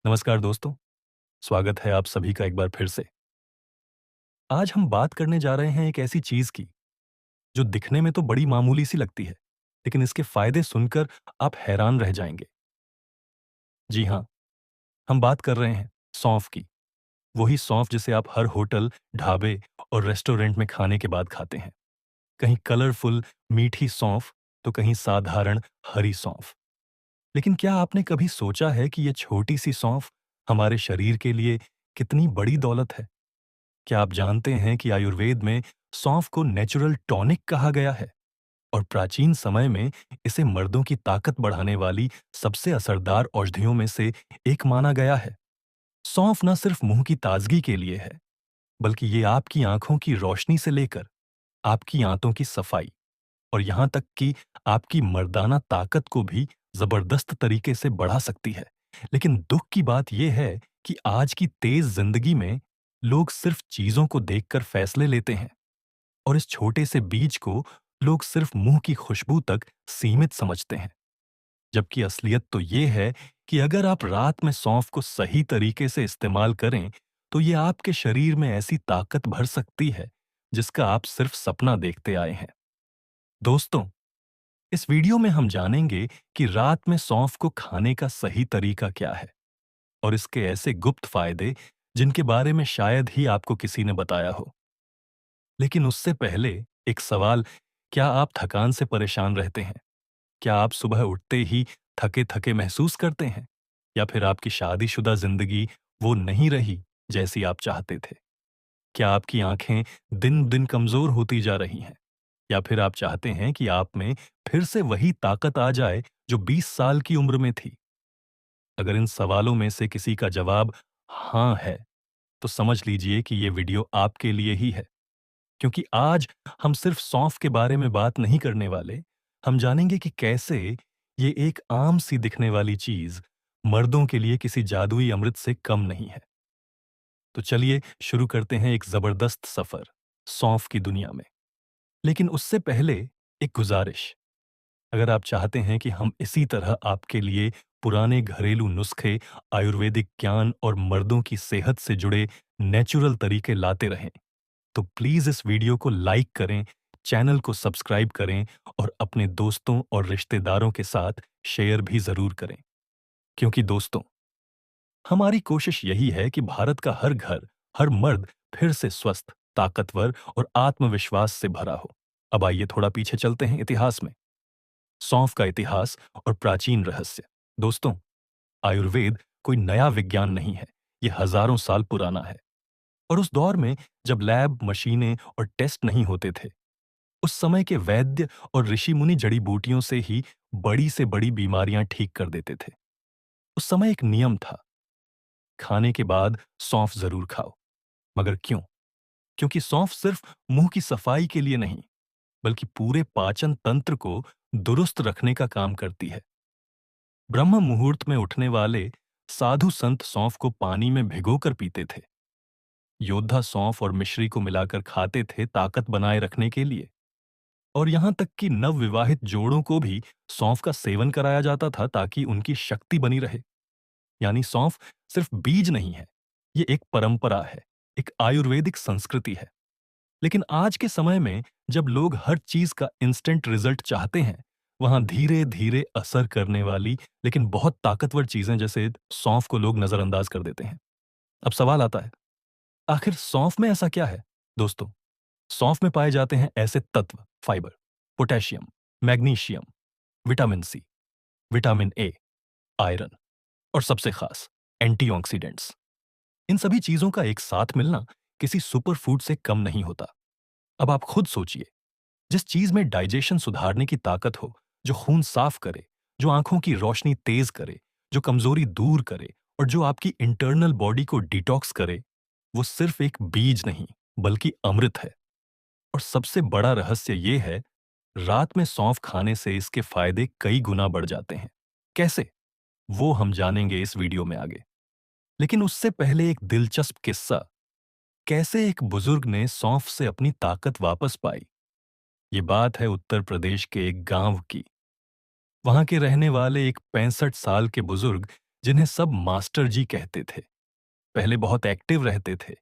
नमस्कार दोस्तों, स्वागत है आप सभी का एक बार फिर से। आज हम बात करने जा रहे हैं एक ऐसी चीज़ की, जो दिखने में तो बड़ी मामूली सी लगती है, लेकिन इसके फायदे सुनकर आप हैरान रह जाएंगे। जी हाँ, हम बात कर रहे हैं सौंफ की। वही सौंफ जिसे आप हर होटल, ढाबे और रेस्टोरेंट में खाने के बाद खाते हैं। कहीं कलरफुल मीठी सौंफ, तो कहीं साधारण हरी सौंफ। लेकिन क्या आपने कभी सोचा है कि ये छोटी सी सौंफ हमारे शरीर के लिए कितनी बड़ी दौलत है? क्या आप जानते हैं कि आयुर्वेद में सौंफ को नेचुरल टॉनिक कहा गया है और प्राचीन समय में इसे मर्दों की ताकत बढ़ाने वाली सबसे असरदार औषधियों में से एक माना गया है। सौंफ न सिर्फ मुंह की ताजगी के लिए है, बल्कि ये आपकी आंखों की रोशनी से लेकर आपकी आंतों की सफाई और यहां तक कि आपकी मर्दाना ताकत को भी जबरदस्त तरीके से बढ़ा सकती है। लेकिन दुख की बात यह है कि आज की तेज जिंदगी में लोग सिर्फ चीजों को देखकर फैसले लेते हैं और इस छोटे से बीज को लोग सिर्फ मुंह की खुशबू तक सीमित समझते हैं। जबकि असलियत तो ये है कि अगर आप रात में सौंफ को सही तरीके से इस्तेमाल करें, तो ये आपके शरीर में ऐसी ताकत भर सकती है जिसका आप सिर्फ सपना देखते आए हैं। दोस्तों, इस वीडियो में हम जानेंगे कि रात में सौंफ को खाने का सही तरीका क्या है और इसके ऐसे गुप्त फायदे जिनके बारे में शायद ही आपको किसी ने बताया हो। लेकिन उससे पहले एक सवाल, क्या आप थकान से परेशान रहते हैं? क्या आप सुबह उठते ही थके-थके महसूस करते हैं? या फिर आपकी शादीशुदा जिंदगी वो नहीं रही जैसी आप चाहते थे? क्या आपकी आंखें दिन-दिन कमजोर होती जा रही हैं? या फिर आप चाहते हैं कि आप में फिर से वही ताकत आ जाए जो 20 साल की उम्र में थी? अगर इन सवालों में से किसी का जवाब हाँ है, तो समझ लीजिए कि ये वीडियो आपके लिए ही है। क्योंकि आज हम सिर्फ सौंफ के बारे में बात नहीं करने वाले, हम जानेंगे कि कैसे ये एक आम सी दिखने वाली चीज मर्दों के लिए किसी जादुई अमृत से कम नहीं है। तो चलिए शुरू करते हैं एक जबरदस्त सफर सौंफ की दुनिया में। लेकिन उससे पहले एक गुजारिश, अगर आप चाहते हैं कि हम इसी तरह आपके लिए पुराने घरेलू नुस्खे, आयुर्वेदिक ज्ञान और मर्दों की सेहत से जुड़े नेचुरल तरीके लाते रहें, तो प्लीज इस वीडियो को लाइक करें, चैनल को सब्सक्राइब करें और अपने दोस्तों और रिश्तेदारों के साथ शेयर भी जरूर करें। क्योंकि दोस्तों, हमारी कोशिश यही है कि भारत का हर घर, हर मर्द फिर से स्वस्थ, ताकतवर और आत्मविश्वास से भरा हो। अब आइए थोड़ा पीछे चलते हैं इतिहास में। सौंफ का इतिहास और प्राचीन रहस्य। दोस्तों, आयुर्वेद कोई नया विज्ञान नहीं है, ये हजारों साल पुराना है। और उस दौर में जब लैब, मशीनें और टेस्ट नहीं होते थे, उस समय के वैद्य और ऋषि मुनि जड़ी बूटियों से ही बड़ी से बड़ी बीमारियां ठीक कर देते थे। उस समय एक नियम था, खाने के बाद सौंफ जरूर खाओ। मगर क्यों? क्योंकि सौंफ सिर्फ मुंह की सफाई के लिए नहीं, बल्कि पूरे पाचन तंत्र को दुरुस्त रखने का काम करती है। ब्रह्म मुहूर्त में उठने वाले साधु संत सौंफ को पानी में भिगोकर पीते थे। योद्धा सौंफ और मिश्री को मिलाकर खाते थे ताकत बनाए रखने के लिए। और यहां तक कि नवविवाहित जोड़ों को भी सौंफ का सेवन कराया जाता था ताकि उनकी शक्ति बनी रहे। यानी सौंफ सिर्फ बीज नहीं है, ये एक परंपरा है, एक आयुर्वेदिक संस्कृति है। लेकिन आज के समय में जब लोग हर चीज का इंस्टेंट रिजल्ट चाहते हैं, वहां धीरे धीरे असर करने वाली लेकिन बहुत ताकतवर चीजें जैसे सौंफ को लोग नजरअंदाज कर देते हैं। अब सवाल आता है, आखिर सौंफ में ऐसा क्या है? दोस्तों, सौंफ में पाए जाते हैं ऐसे तत्व, fibre, potassium, magnesium, vitamin c, vitamin a, iron और सबसे खास एंटीऑक्सीडेंट्स। इन सभी चीजों का एक साथ मिलना किसी सुपर फूड से कम नहीं होता। अब आप खुद सोचिए, जिस चीज में डाइजेशन सुधारने की ताकत हो, जो खून साफ करे, जो आंखों की रोशनी तेज करे, जो कमजोरी दूर करे और जो आपकी इंटरनल बॉडी को डिटॉक्स करे, वो सिर्फ एक बीज नहीं, बल्कि अमृत है। और सबसे बड़ा रहस्य ये है, रात में सौंफ खाने से इसके फायदे कई गुना बढ़ जाते हैं। कैसे? वो हम जानेंगे इस वीडियो में आगे। लेकिन उससे पहले एक दिलचस्प किस्सा, कैसे एक बुजुर्ग ने सौंफ से अपनी ताकत वापस पाई। ये बात है उत्तर प्रदेश के एक गांव की। वहां के रहने वाले एक 65 साल के बुजुर्ग जिन्हें सब मास्टर जी कहते थे। पहले बहुत एक्टिव रहते थे,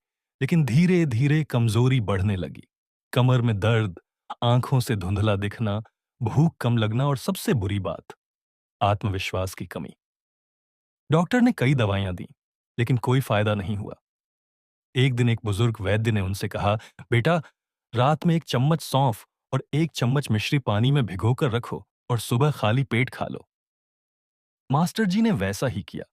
लेकिन धीरे धीरे कमजोरी बढ़ने लगी। कमर में दर्द, आंखों से धुंधला दिखना, भूख कम लगना और सबसे बुरी बात, आत्मविश्वास की कमी। डॉक्टर ने कई दवाइयां दी, लेकिन कोई फायदा नहीं हुआ। एक दिन एक बुजुर्ग वैद्य ने उनसे कहा, बेटा, रात में 1 चम्मच सौंफ और 1 चम्मच मिश्री पानी में भिगोकर रखो और सुबह खाली पेट खा लो। मास्टर जी ने वैसा ही किया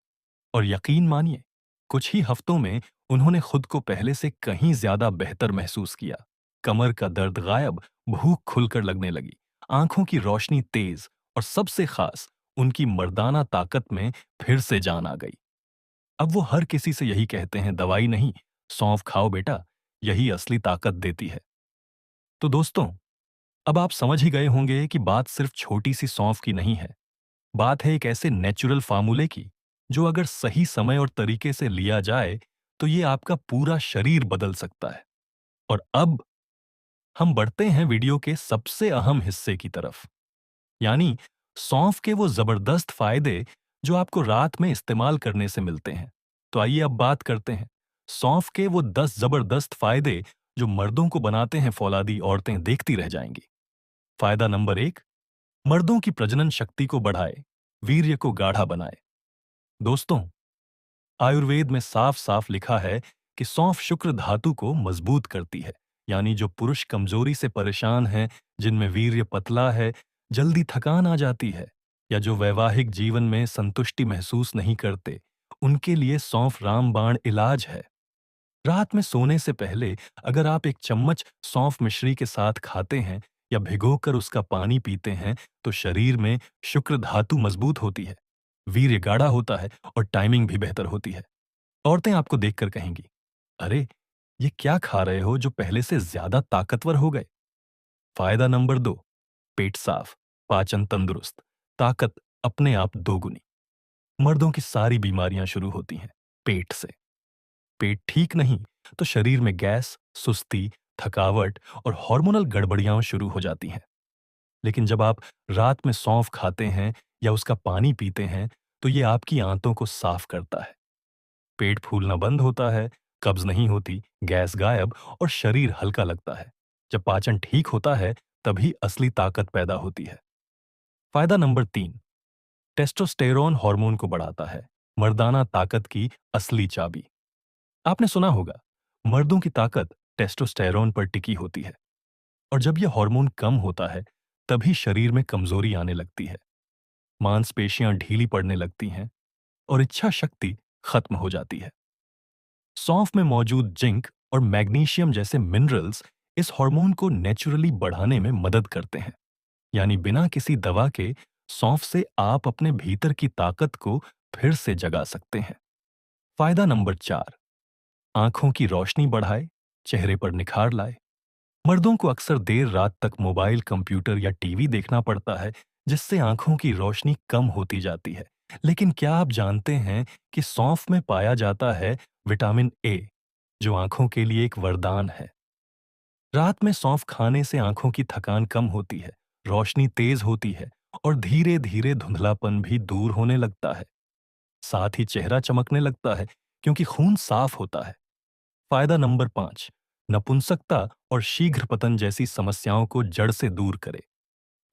और यकीन मानिए, कुछ ही हफ्तों में उन्होंने खुद को पहले से कहीं ज्यादा बेहतर महसूस किया। कमर का दर्द गायब, भूख खुलकर लगने लगी, आंखों की रोशनी तेज और सबसे खास, उनकी मर्दाना ताकत में फिर से जान आ गई। अब वो हर किसी से यही कहते हैं, दवाई नहीं, सौंफ खाओ बेटा, यही असली ताकत देती है। तो दोस्तों, अब आप समझ ही गए होंगे कि बात सिर्फ छोटी सी सौंफ की नहीं है। बात है एक ऐसे नेचुरल फार्मूले की, जो अगर सही समय और तरीके से लिया जाए तो ये आपका पूरा शरीर बदल सकता है। और अब हम बढ़ते हैं वीडियो के सबसे अहम हिस्से की तरफ, यानी सौंफ के वो जबरदस्त फायदे जो आपको रात में इस्तेमाल करने से मिलते हैं। तो आइए अब बात करते हैं सौंफ के वो 10 जबरदस्त फायदे जो मर्दों को बनाते हैं फौलादी, औरतें देखती रह जाएंगी। फायदा नंबर 1, मर्दों की प्रजनन शक्ति को बढ़ाए, वीर्य को गाढ़ा बनाए। दोस्तों, आयुर्वेद में साफ साफ लिखा है कि सौंफ शुक्र धातु को मजबूत करती है, यानी जो पुरुष कमजोरी से परेशान हैं, जिनमें वीर्य पतला है, जल्दी थकान आ जाती है, या जो वैवाहिक जीवन में संतुष्टि महसूस नहीं करते, उनके लिए सौंफ रामबाण इलाज है। रात में सोने से पहले अगर आप 1 चम्मच सौंफ मिश्री के साथ खाते हैं या भिगोकर उसका पानी पीते हैं, तो शरीर में शुक्र धातु मजबूत होती है, वीर्य गाढ़ा होता है और टाइमिंग भी बेहतर होती है। औरतें आपको देखकर कहेंगी, अरे, ये क्या खा रहे हो जो पहले से ज्यादा ताकतवर हो गए। फायदा नंबर 2, पेट साफ, पाचन तंदुरुस्त, ताकत अपने आप दोगुनी। मर्दों की सारी बीमारियां शुरू होती हैं पेट से। पेट ठीक नहीं तो शरीर में गैस, सुस्ती, थकावट और हार्मोनल गड़बड़ियां शुरू हो जाती हैं। लेकिन जब आप रात में सौंफ खाते हैं या उसका पानी पीते हैं, तो ये आपकी आंतों को साफ करता है। पेट फूलना बंद होता है, कब्ज नहीं होती, गैस गायब और शरीर हल्का लगता है। जब पाचन ठीक होता है, तभी असली ताकत पैदा होती है। फायदा नंबर 3, टेस्टोस्टेरोन हार्मोन को बढ़ाता है, मर्दाना ताकत की असली चाबी। आपने सुना होगा, मर्दों की ताकत टेस्टोस्टेरोन पर टिकी होती है, और जब यह हार्मोन कम होता है, तभी शरीर में कमजोरी आने लगती है, मांसपेशियां ढीली पड़ने लगती हैं और इच्छा शक्ति खत्म हो जाती है। सौंफ में मौजूद जिंक और मैग्नीशियम जैसे मिनरल्स इस हार्मोन को नेचुरली बढ़ाने में मदद करते हैं, यानी बिना किसी दवा के सौंफ से आप अपने भीतर की ताकत को फिर से जगा सकते हैं। फायदा नंबर 4, आंखों की रोशनी बढ़ाए, चेहरे पर निखार लाए। मर्दों को अक्सर देर रात तक मोबाइल, कंप्यूटर या टीवी देखना पड़ता है, जिससे आंखों की रोशनी कम होती जाती है। लेकिन क्या आप जानते हैं कि सौंफ में पाया जाता है विटामिन ए, जो आंखों के लिए एक वरदान है। रात में सौंफ खाने से आंखों की थकान कम होती है, रोशनी तेज होती है और धीरे धीरे धुंधलापन भी दूर होने लगता है। साथ ही चेहरा चमकने लगता है, क्योंकि खून साफ होता है। फायदा नंबर 5, नपुंसकता और शीघ्र पतन जैसी समस्याओं को जड़ से दूर करे।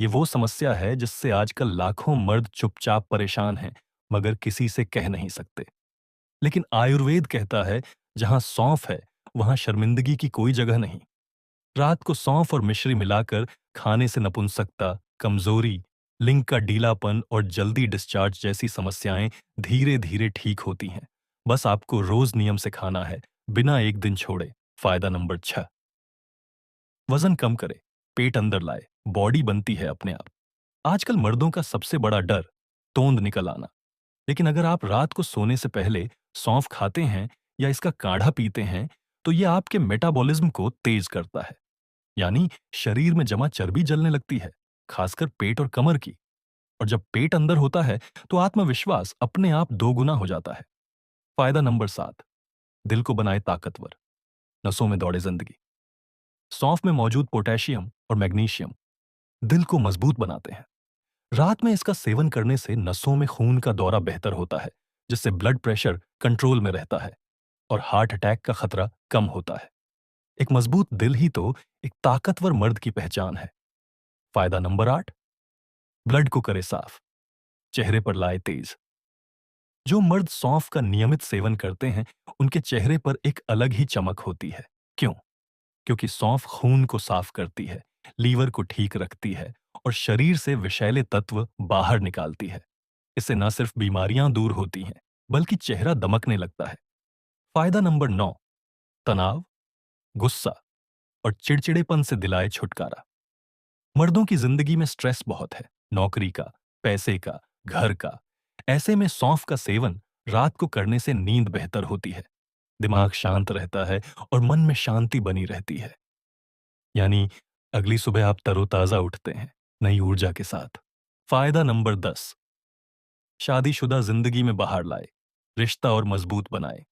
ये वो समस्या है जिससे आजकल लाखों मर्द चुपचाप परेशान हैं, मगर किसी से कह नहीं सकते। लेकिन आयुर्वेद कहता है, जहां सौंफ है, वहां शर्मिंदगी की कोई जगह नहीं। रात को सौंफ और मिश्री मिलाकर खाने से नपुंसकता, कमजोरी, लिंग का ढीलापन और जल्दी डिस्चार्ज जैसी समस्याएं धीरे धीरे ठीक होती हैं। बस आपको रोज नियम से खाना है, बिना एक दिन छोड़े। फायदा नंबर 6, वजन कम करे, पेट अंदर लाए, बॉडी बनती है अपने आप। आजकल मर्दों का सबसे बड़ा डर, तोंद निकल आना। लेकिन अगर आप रात को सोने से पहले सौंफ खाते हैं या इसका काढ़ा पीते हैं, तो यह आपके मेटाबॉलिज्म को तेज करता है, यानी शरीर में जमा चर्बी जलने लगती है, खासकर पेट और कमर की। और जब पेट अंदर होता है, तो आत्मविश्वास अपने आप दोगुना हो जाता है। फायदा नंबर 7, दिल को बनाए ताकतवर, नसों में दौड़े जिंदगी। सौंफ में मौजूद पोटेशियम और मैग्नीशियम दिल को मजबूत बनाते हैं। रात में इसका सेवन करने से नसों में खून का दौरा बेहतर होता है, जिससे ब्लड प्रेशर कंट्रोल में रहता है और हार्ट अटैक का खतरा कम होता है। एक मजबूत दिल ही तो एक ताकतवर मर्द की पहचान है। फायदा नंबर 8, ब्लड को करे साफ, चेहरे पर लाए तेज। जो मर्द सौंफ का नियमित सेवन करते हैं, उनके चेहरे पर एक अलग ही चमक होती है। क्यों? क्योंकि सौंफ खून को साफ करती है, लीवर को ठीक रखती है और शरीर से विषैले तत्व बाहर निकालती है। इससे न सिर्फ बीमारियां दूर होती हैं, बल्कि चेहरा दमकने लगता है। फायदा नंबर 9, तनाव, गुस्सा और चिड़चिड़ेपन से दिलाए छुटकारा। मर्दों की जिंदगी में स्ट्रेस बहुत है, नौकरी का, पैसे का, घर का। ऐसे में सौंफ का सेवन रात को करने से नींद बेहतर होती है, दिमाग शांत रहता है और मन में शांति बनी रहती है। यानी अगली सुबह आप तरोताजा उठते हैं, नई ऊर्जा के साथ। फायदा नंबर 10, शादीशुदा जिंदगी में बाहर लाए, रिश्ता और मजबूत बनाए।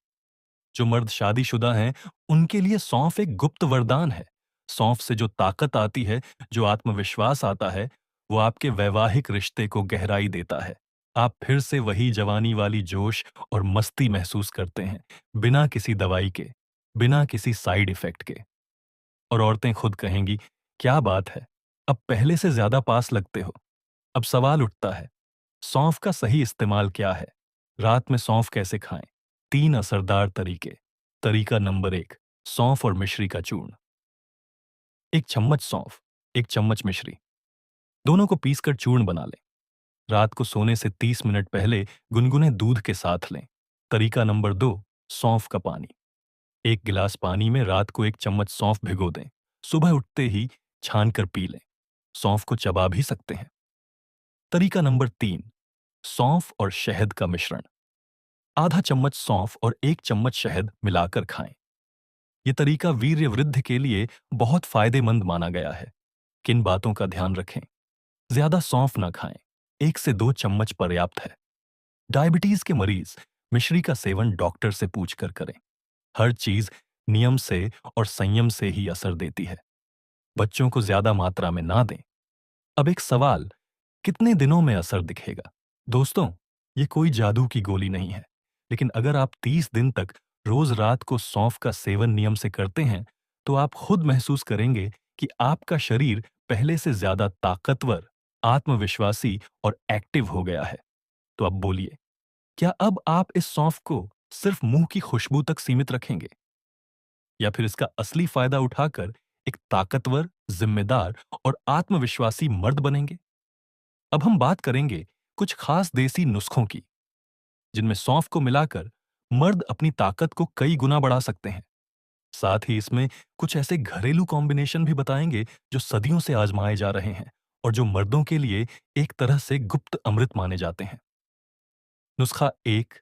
जो मर्द शादीशुदा हैं, उनके लिए सौंफ एक गुप्त वरदान है। सौंफ से जो ताकत आती है, जो आत्मविश्वास आता है, वो आपके वैवाहिक रिश्ते को गहराई देता है। आप फिर से वही जवानी वाली जोश और मस्ती महसूस करते हैं, बिना किसी दवाई के, बिना किसी साइड इफेक्ट के। और औरतें खुद कहेंगी, क्या बात है, अब पहले से ज्यादा पास लगते हो। अब सवाल उठता है, सौंफ का सही इस्तेमाल क्या है? रात में सौंफ कैसे खाएं? 3 असरदार तरीके। तरीका नंबर 1, सौंफ और मिश्री का चूर्ण। 1 चम्मच सौंफ, 1 चम्मच मिश्री, दोनों को पीसकर चूर्ण बना लें। रात को सोने से 30 मिनट पहले गुनगुने दूध के साथ लें। तरीका नंबर 2, सौंफ का पानी। 1 गिलास पानी में रात को 1 चम्मच सौंफ भिगो दें। सुबह उठते ही छान कर पी लें। सौंफ को चबा भी सकते हैं। तरीका नंबर 3, सौंफ और शहद का मिश्रण। आधा चम्मच सौंफ और 1 चम्मच शहद मिलाकर खाएं। यह तरीका वीर्य वृद्धि के लिए बहुत फायदेमंद माना गया है। किन बातों का ध्यान रखें? ज्यादा सौंफ ना खाएं, 1 से 2 चम्मच पर्याप्त है। डायबिटीज के मरीज मिश्री का सेवन डॉक्टर से पूछकर करें। हर चीज नियम से और संयम से ही असर देती है। बच्चों को ज्यादा मात्रा में ना दें। अब एक सवाल, कितने दिनों में असर दिखेगा? दोस्तों, ये कोई जादू की गोली नहीं है, लेकिन अगर आप 30 दिन तक रोज रात को सौंफ का सेवन नियम से करते हैं, तो आप खुद महसूस करेंगे कि आपका शरीर पहले से ज्यादा ताकतवर, आत्मविश्वासी और एक्टिव हो गया है। तो अब बोलिए, क्या अब आप इस सौंफ को सिर्फ मुंह की खुशबू तक सीमित रखेंगे, या फिर इसका असली फायदा उठाकर एक ताकतवर, जिम्मेदार और आत्मविश्वासी मर्द बनेंगे? अब हम बात करेंगे कुछ खास देसी नुस्खों की, जिनमें सौंफ को मिलाकर मर्द अपनी ताकत को कई गुना बढ़ा सकते हैं। साथ ही इसमें कुछ ऐसे घरेलू कॉम्बिनेशन भी बताएंगे जो सदियों से आजमाए जा रहे हैं और जो मर्दों के लिए एक तरह से गुप्त अमृत माने जाते हैं। नुस्खा 1,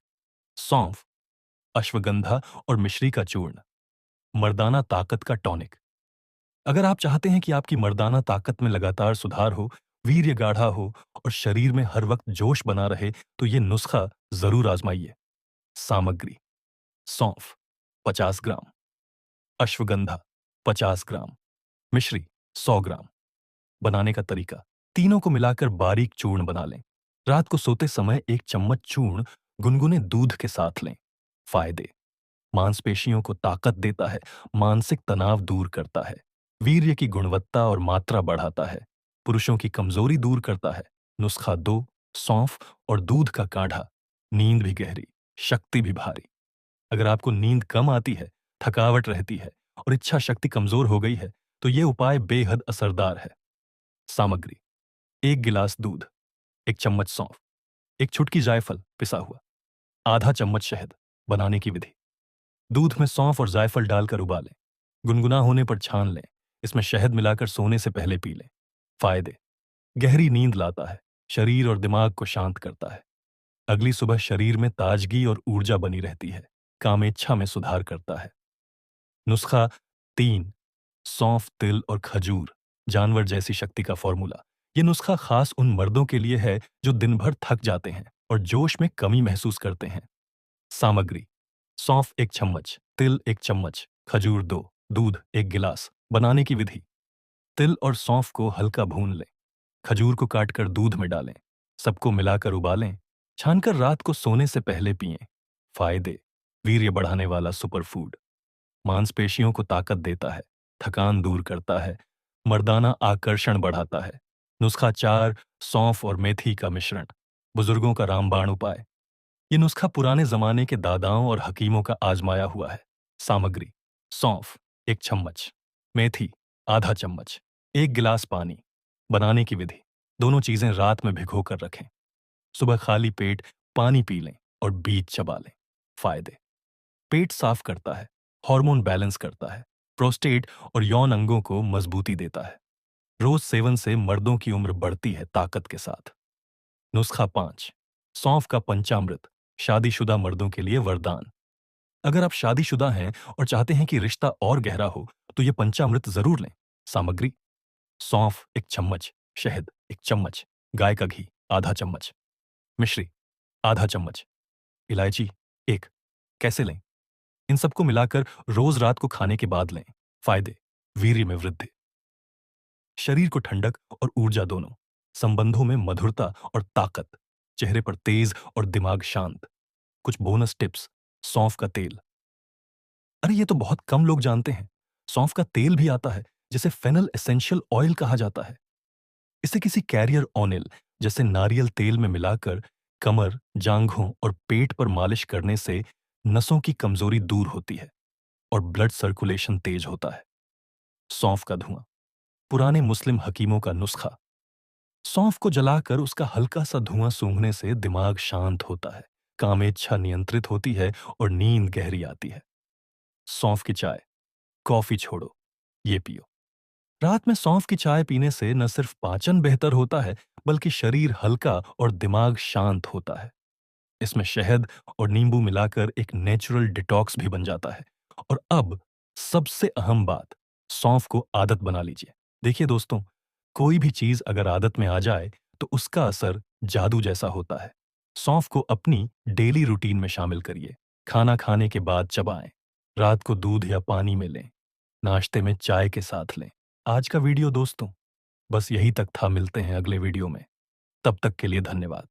सौंफ, अश्वगंधा और मिश्री का चूर्ण, मर्दाना ताकत का टॉनिक। अगर आप चाहते हैं कि आपकी मर्दाना ताकत में लगातार सुधार हो, वीर्य गाढ़ा हो और शरीर में हर वक्त जोश बना रहे, तो ये नुस्खा जरूर आजमाइए। सामग्री: सौंफ 50 ग्राम, अश्वगंधा 50 ग्राम, मिश्री 100 ग्राम। बनाने का तरीका: तीनों को मिलाकर बारीक चूर्ण बना लें। रात को सोते समय 1 चम्मच चूर्ण गुनगुने दूध के साथ लें। फायदे: मांसपेशियों को ताकत देता है, मानसिक तनाव दूर करता है, वीर्य की गुणवत्ता और मात्रा बढ़ाता है, पुरुषों की कमजोरी दूर करता है। नुस्खा 2, सौंफ और दूध का काढ़ा, नींद भी गहरी, शक्ति भी भारी। अगर आपको नींद कम आती है, थकावट रहती है और इच्छा शक्ति कमजोर हो गई है, तो ये उपाय बेहद असरदार है। सामग्री: 1 गिलास दूध, 1 चम्मच सौंफ, 1 चुटकी जायफल पिसा हुआ, आधा चम्मच शहद। बनाने की विधि: दूध में सौंफ और जायफल डालकर उबालें। गुनगुना होने पर छान लें। इसमें शहद मिलाकर सोने से पहले पी लें। फायदे: गहरी नींद लाता है, शरीर और दिमाग को शांत करता है। अगली सुबह शरीर में ताजगी और ऊर्जा बनी रहती है, कामेच्छा में सुधार करता है। नुस्खा 3, सौंफ, तिल और खजूर, जानवर जैसी शक्ति का फॉर्मूला। ये नुस्खा खास उन मर्दों के लिए है जो दिन भर थक जाते हैं और जोश में कमी महसूस करते हैं। सामग्री: सौंफ 1 चम्मच, तिल 1 चम्मच, खजूर 2, दूध 1 गिलास। बनाने की विधि: तिल और सौंफ को हल्का भून लें, खजूर को काटकर दूध में डालें, सबको मिलाकर उबालें, छानकर रात को सोने से पहले पिएं। फायदे: वीर्य बढ़ाने वाला सुपरफूड, मांसपेशियों को ताकत देता है, थकान दूर करता है, मर्दाना आकर्षण बढ़ाता है। नुस्खा 4: सौंफ और मेथी का मिश्रण, बुजुर्गों का रामबाण उपाय। ये नुस्खा पुराने जमाने के दादाओं और हकीमों का आजमाया हुआ है। सामग्री: सौंफ 1 चम्मच, मेथी आधा चम्मच, 1 गिलास पानी। बनाने की विधि: दोनों चीजें रात में भिगो कर रखें। सुबह खाली पेट पानी पी लें और बीज चबा लें। फायदे: पेट साफ करता है, हार्मोन बैलेंस करता है, प्रोस्टेट और यौन अंगों को मजबूती देता है। रोज सेवन से मर्दों की उम्र बढ़ती है ताकत के साथ। नुस्खा 5: सौंफ का पंचामृत, शादीशुदा मर्दों के लिए वरदान। अगर आप शादीशुदा हैं और चाहते हैं कि रिश्ता और गहरा हो, तो यह पंचामृत जरूर लें। सामग्री: सौंफ 1 चम्मच, शहद 1 चम्मच, गाय का घी आधा चम्मच, मिश्री आधा चम्मच, इलायची 1। कैसे लें? इन सबको मिलाकर रोज रात को खाने के बाद लें। फायदे: वीर्य में वृद्धि, शरीर को ठंडक और ऊर्जा दोनों, संबंधों में मधुरता और ताकत, चेहरे पर तेज और दिमाग शांत। कुछ बोनस टिप्स: सौंफ का तेल, अरे ये तो बहुत कम लोग जानते हैं। सौंफ का तेल भी आता है जिसे फेनल एसेंशियल ऑयल कहा जाता है। इसे किसी कैरियर ऑनिल जैसे नारियल तेल में मिलाकर कमर, जांघों और पेट पर मालिश करने से नसों की कमजोरी दूर होती है और ब्लड सर्कुलेशन तेज होता है। सौंफ का धुआं, पुराने मुस्लिम हकीमों का नुस्खा। सौंफ को जलाकर उसका हल्का सा धुआं सूंघने से दिमाग शांत होता है, कामेच्छा नियंत्रित होती है और नींद गहरी आती है। सौंफ की चाय, कॉफी छोड़ो, ये पियो। रात में सौंफ की चाय पीने से न सिर्फ पाचन बेहतर होता है, बल्कि शरीर हल्का और दिमाग शांत होता है। इसमें शहद और नींबू मिलाकर एक नेचुरल डिटॉक्स भी बन जाता है। और अब सबसे अहम बात, सौंफ को आदत बना लीजिए। देखिए दोस्तों, कोई भी चीज अगर आदत में आ जाए तो उसका असर जादू जैसा होता है। सौंफ को अपनी डेली रूटीन में शामिल करिए। खाना खाने के बाद चबाएं, रात को दूध या पानी में लें, नाश्ते में चाय के साथ लें। आज का वीडियो दोस्तों बस यही तक था। मिलते हैं अगले वीडियो में। तब तक के लिए धन्यवाद।